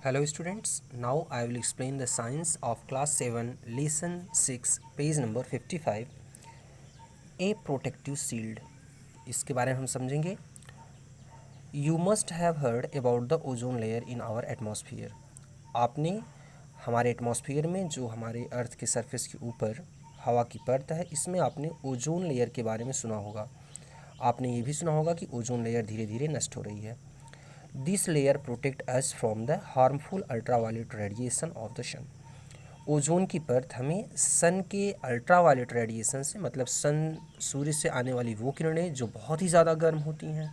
Hello students, now I will explain the science of class 7 lesson 6 page number 55 a protective shield। इसके बारे में हम समझेंगे। You must have heard about the ozone layer in our atmosphere। आपने हमारे atmosphere में जो हमारे अर्थ के सरफेस के ऊपर हवा की परत है, इसमें आपने ओजोन लेयर के बारे में सुना होगा। आपने ये भी सुना होगा कि ओजोन लेयर धीरे धीरे नष्ट हो रही है। This layer protect us from the harmful ultraviolet radiation of the sun. Ozone की परत हमें सन के अल्ट्रावायलेट रेडिएशन से, मतलब सूर्य से आने वाली वो किरणें जो बहुत ही ज़्यादा गर्म होती हैं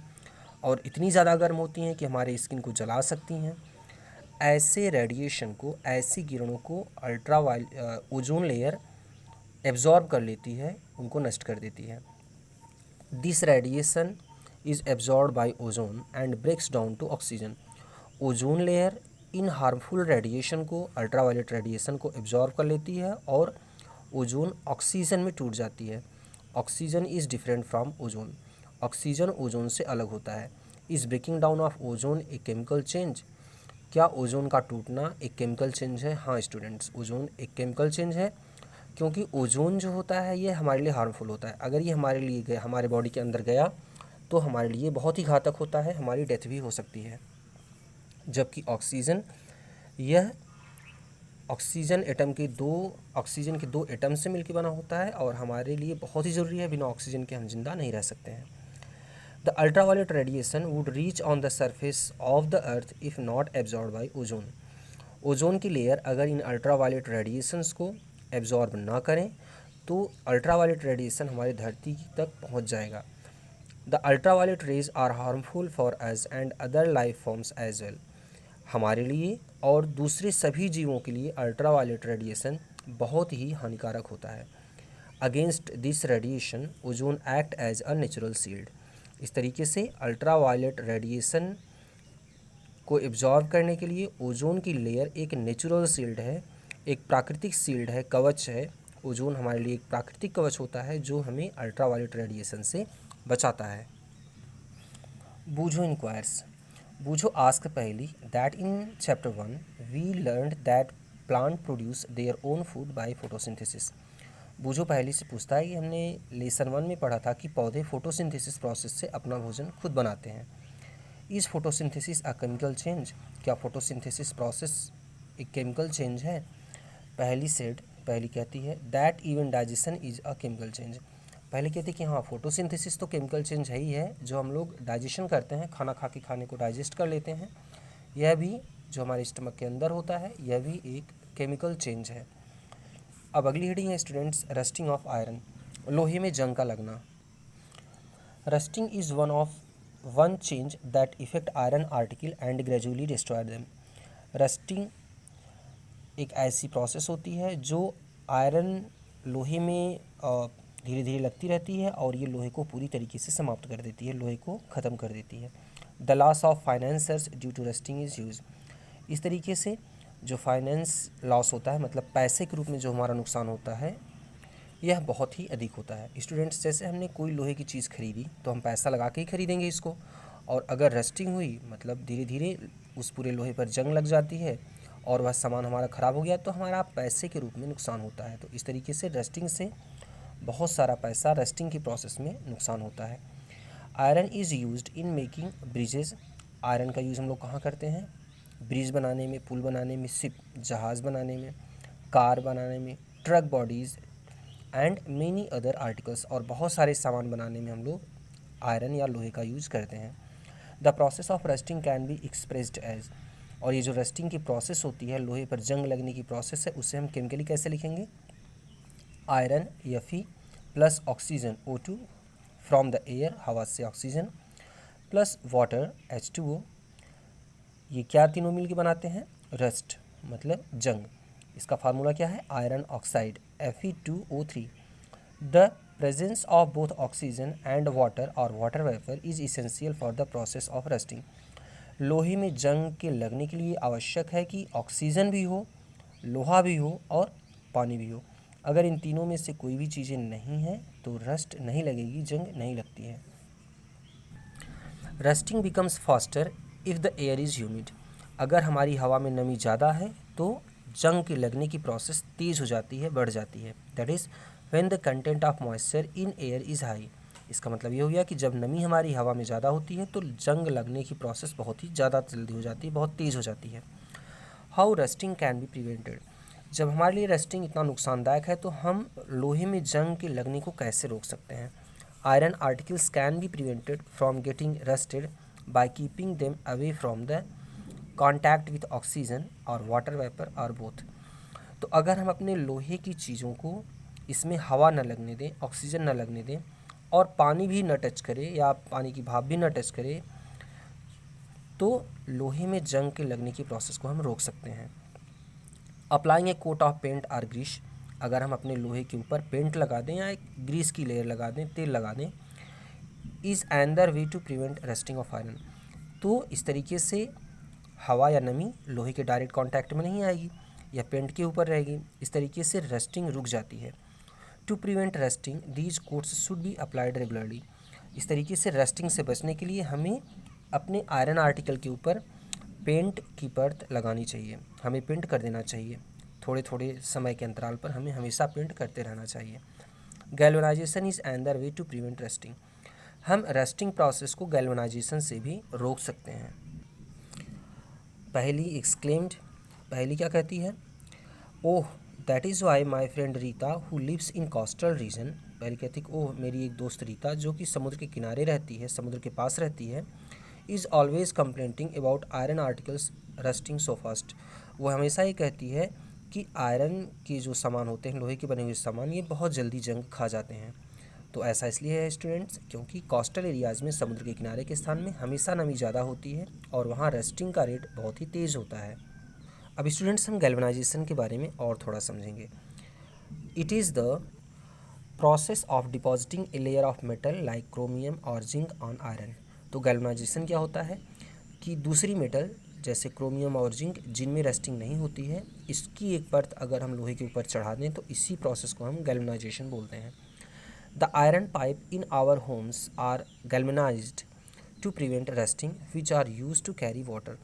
और इतनी ज़्यादा गर्म होती हैं कि हमारे स्किन को जला सकती हैं, ऐसे रेडिएशन को, ऐसी किरणों को ओजोन लेयर एब्जॉर्ब कर लेती है, उनको नष्ट कर देती है। This radiation is absorb by ozone and breaks down to oxygen. Ozone layer इन हार्मफुल रेडिएशन को, अल्ट्रावायलेट रेडिएशन को एब्जॉर्ब कर लेती है और ओजोन ऑक्सीजन में टूट जाती है। Oxygen is different from ozone. Oxygen ozone से अलग होता है। Is breaking down of ozone a chemical change. क्या ओजोन का टूटना एक केमिकल चेंज है? हाँ स्टूडेंट्स, ओजोन एक केमिकल चेंज है, क्योंकि ओजोन जो होता है ये हमारे लिए हार्मफुल होता है। अगर ये हमारे लिए गया, हमारे बॉडी के अंदर गया, तो हमारे लिए बहुत ही घातक होता है, हमारी डेथ भी हो सकती है। जबकि ऑक्सीजन, यह ऑक्सीजन ऑक्सीजन के दो एटम से मिलकर बना होता है और हमारे लिए बहुत ही ज़रूरी है। बिना ऑक्सीजन के हम जिंदा नहीं रह सकते हैं। The ultraviolet radiation would reach on the surface of the earth if not absorb by ozone. Ozone की लेयर अगर इन अल्ट्रावायलेट रेडिएशंस को एब्जॉर्ब ना करें तो अल्ट्रावायलेट रेडिएशन हमारी धरती तक पहुंच जाएगा। The ultraviolet rays are harmful for us and other life forms as well. हमारे लिए और दूसरे सभी जीवों के लिए अल्ट्रावायलेट रेडिएशन बहुत ही हानिकारक होता है। Against this radiation ozone act as a natural shield. इस तरीके से अल्ट्रावायलेट रेडिएशन को एब्जॉर्ब करने के लिए ओजोन की लेयर एक नेचुरल शील्ड है, एक प्राकृतिक शील्ड है, कवच है। ओजोन हमारे लिए एक प्राकृतिक कवच होता है जो हमें अल्ट्रावायलेट रेडिएशन से बचाता है। बूझो enquires. Boojho ask Paheli that in chapter 1 we learned that plant produce their own food by photosynthesis. Boojho Paheli से पूछता है कि हमने लेसन 1 में पढ़ा था कि पौधे फोटोसिंथेसिस प्रोसेस से अपना भोजन खुद बनाते हैं। Is photosynthesis a chemical change. क्या फोटोसिंथेसिस प्रोसेस एक केमिकल चेंज है? पहली कहती है that even digestion is a chemical change. पहले कहती है कि हाँ, फोटोसिंथेसिस तो केमिकल चेंज है ही है। जो हम लोग डाइजेशन करते हैं, खाना खा के खाने को डाइजेस्ट कर लेते हैं, यह भी जो हमारे स्टमक के अंदर होता है, यह भी एक केमिकल चेंज है। अब अगली हेडिंग है स्टूडेंट्स, रस्टिंग ऑफ आयरन। लोहे में जंग का लगना। Rusting is one change that effect iron article and gradually destroy them. Rusting एक ऐसी प्रोसेस होती है जो आयरन लोहे में धीरे धीरे लगती रहती है और ये लोहे को पूरी तरीके से समाप्त कर देती है, लोहे को ख़त्म कर देती है। The loss of financers due to rusting is huge. इस तरीके से जो फाइनेंस लॉस होता है, मतलब पैसे के रूप में जो हमारा नुकसान होता है, यह बहुत ही अधिक होता है। स्टूडेंट्स, जैसे हमने कोई लोहे की चीज़ खरीदी तो हम पैसा लगा के ही खरीदेंगे इसको, और अगर रस्टिंग हुई, मतलब धीरे धीरे उस पूरे लोहे पर जंग लग जाती है और वह सामान हमारा ख़राब हो गया, तो हमारा पैसे के रूप में नुकसान होता है। तो इस तरीके से रस्टिंग से बहुत सारा पैसा रस्टिंग की प्रोसेस में नुकसान होता है। Iron is used in making bridges. Iron का यूज़ हम लोग कहाँ करते हैं? ब्रिज बनाने में, पुल बनाने में, शिप जहाज़ बनाने में, कार बनाने में, truck bodies and many other articles, और बहुत सारे सामान बनाने में हम लोग आयरन या लोहे का यूज़ करते हैं। The process of rusting can be expressed as. और ये जो रस्टिंग की प्रोसेस होती है, लोहे पर जंग लगने की प्रोसेस है, उसे हम केमिकली कैसे लिखेंगे? Iron Fe plus oxygen O2 from the air, हवा से ऑक्सीजन, प्लस वाटर H2O। ये क्या तीनों मिलकर बनाते हैं? रस्ट, मतलब जंग। इसका फार्मूला क्या है? Iron oxide Fe2O3। The presence of both oxygen and water और water vapour is essential for the process of rusting. लोहे में जंग के लगने के लिए आवश्यक है कि ऑक्सीजन भी हो, लोहा भी हो और पानी भी हो। अगर इन तीनों में से कोई भी चीज़ें नहीं हैं तो रस्ट नहीं लगेगी, जंग नहीं लगती है। Rusting becomes faster if the air is humid. अगर हमारी हवा में नमी ज़्यादा है तो जंग के लगने की प्रोसेस तेज़ हो जाती है, बढ़ जाती है। That is when the content of moisture in air is high. इसका मतलब ये हो गया कि जब नमी हमारी हवा में ज़्यादा होती है तो जंग लगने की प्रोसेस बहुत ही ज़्यादा जल्दी हो जाती है, बहुत तेज़ हो जाती है। How rusting can be prevented. जब हमारे लिए रस्टिंग इतना नुकसानदायक है तो हम लोहे में जंग के लगने को कैसे रोक सकते हैं। Iron articles can be prevented from getting rusted by keeping them away from the contact with oxygen और वाटर वेपर और बोथ। तो अगर हम अपने लोहे की चीज़ों को इसमें हवा न लगने दें, ऑक्सीजन न लगने दें और पानी भी न टच करे या पानी की भाप भी न टच करे तो लोहे में जंग के लगने की प्रोसेस को हम रोक सकते हैं। Applying a coat of paint और ग्रीस। अगर हम अपने लोहे के ऊपर पेंट लगा दें या एक ग्रीस की लेयर लगा दें, तेल लगा दें, is another way to prevent rusting of iron. तो इस तरीके से हवा या नमी लोहे के डायरेक्ट कांटेक्ट में नहीं आएगी या पेंट के ऊपर रहेगी। इस तरीके से रस्टिंग रुक जाती है। To prevent rusting these coats should be applied regularly. इस तरीके से रस्टिंग से बचने के लिए हमें अपने आयरन आर्टिकल के ऊपर पेंट की परत लगानी चाहिए, हमें पेंट कर देना चाहिए। थोड़े थोड़े समय के अंतराल पर हमें हमेशा पेंट करते रहना चाहिए। Galvanization is another way to prevent rusting. हम रस्टिंग प्रोसेस को गैल्वेनाइजेशन से भी रोक सकते हैं। पहली एक्सक्लेम्ड, पहली क्या कहती है, oh that is why my friend Rita who lives in coastal region. पहली कहती है ओह मेरी एक दोस्त रीता जो कि समुद्र के किनारे रहती है, समुद्र के पास रहती है, is always complaining about iron articles rusting so fast. वो हमेशा ये कहती है कि आयरन के जो सामान होते हैं, लोहे के बने हुए सामान, ये बहुत जल्दी जंग खा जाते हैं। तो ऐसा इसलिए है स्टूडेंट्स क्योंकि कोस्टल एरियाज़ में, समुद्र के किनारे के स्थान में हमेशा नमी ज़्यादा होती है और वहाँ रस्टिंग का रेट बहुत ही तेज़ होता है। अब स्टूडेंट्स हम गैल्वेनाइजेशन के बारे में और थोड़ा समझेंगे। It is the process of depositing a layer of metal like chromium और जिंक ऑन आयरन। तो गैल्वेनाइजेशन क्या होता है कि दूसरी मेटल जैसे क्रोमियम और जिंक जिनमें रस्टिंग नहीं होती है, इसकी एक परत अगर हम लोहे के ऊपर चढ़ा दें तो इसी प्रोसेस को हम गैल्वेनाइजेशन बोलते हैं। The iron pipe in our homes are galvanized to prevent rusting which are use to carry water.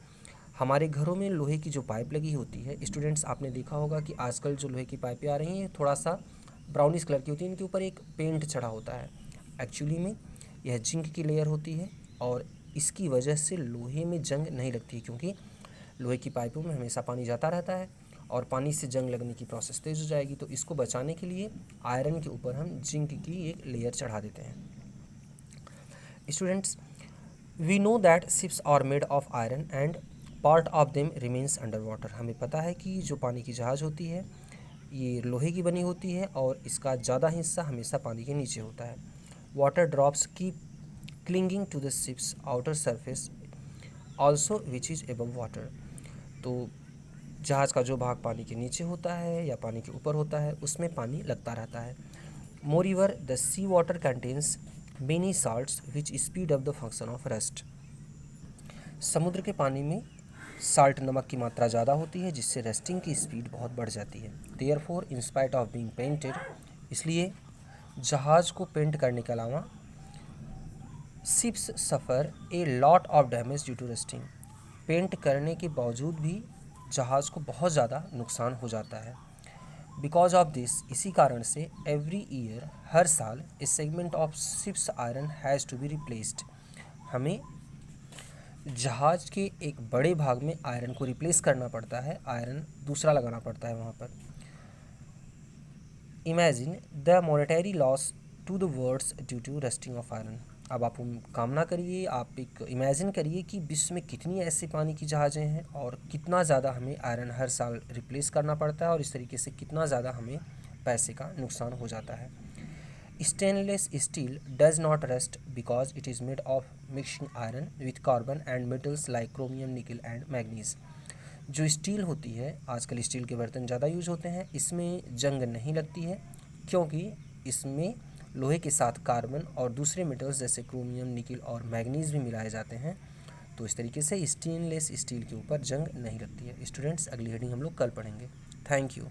हमारे घरों में लोहे की जो पाइप लगी होती है, स्टूडेंट्स आपने देखा होगा कि आजकल जो लोहे की पाइपें आ रही हैं थोड़ा सा ब्राउनिश कलर की होती है, इनके ऊपर एक पेंट चढ़ा होता है। एक्चुअली में यह जिंक की लेयर होती है और इसकी वजह से लोहे में जंग नहीं लगती क्योंकि लोहे की पाइपों में हमेशा पानी जाता रहता है और पानी से जंग लगने की प्रोसेस तेज़ हो जाएगी। तो इसको बचाने के लिए आयरन के ऊपर हम जिंक की एक लेयर चढ़ा देते हैं। Students we know that ships are made of iron and part of them remains under water. हमें पता है कि जो पानी की जहाज़ होती है ये लोहे की बनी होती है और इसका ज़्यादा हिस्सा हमेशा पानी के नीचे होता है। Water drops keep clinging to the ships outer surface also which is above water. तो जहाज़ का जो भाग पानी के नीचे होता है या पानी के ऊपर होता है उसमें पानी लगता रहता है। Moreover the sea water contains many salts which speed up the function of rust. समुद्र के पानी में साल्ट नमक की मात्रा ज़्यादा होती है जिससे रस्टिंग की स्पीड बहुत बढ़ जाती है। Therefore in spite of being painted, इसलिए जहाज़ को पेंट करने के अलावा ships suffer a lot of damage due to rusting. Paint करने के बावजूद भी जहाज़ को बहुत ज़्यादा नुकसान हो जाता है। बिकॉज ऑफ दिस, इसी कारण से एवरी ईयर, हर साल, a segment of ships iron has to be replaced. हमें जहाज़ के एक बड़े भाग में आयरन को रिप्लेस करना पड़ता है, आयरन दूसरा लगाना पड़ता है वहाँ पर। Imagine the monetary loss to the worlds due to rusting of iron. अब आप कामना करिए, आप एक इमेजिन करिए कि विश्व में कितनी ऐसे पानी की जहाज़ें हैं और कितना ज़्यादा हमें आयरन हर साल रिप्लेस करना पड़ता है और इस तरीके से कितना ज़्यादा हमें पैसे का नुकसान हो जाता है। Stainless steel does not rust because it is made of mixing iron with carbon and metals like chromium, निकल एंड मैग्नीज। जो स्टील होती है, आजकल स्टील के बर्तन ज़्यादा यूज होते हैं, इसमें जंग नहीं लगती है क्योंकि इसमें लोहे के साथ कार्बन और दूसरे मेटल्स जैसे क्रोमियम, निकल और मैग्नीज भी मिलाए जाते हैं। तो इस तरीके से स्टेनलेस स्टील के ऊपर जंग नहीं लगती है। स्टूडेंट्स अगली हेडिंग हम लोग कल पढ़ेंगे। Thank you.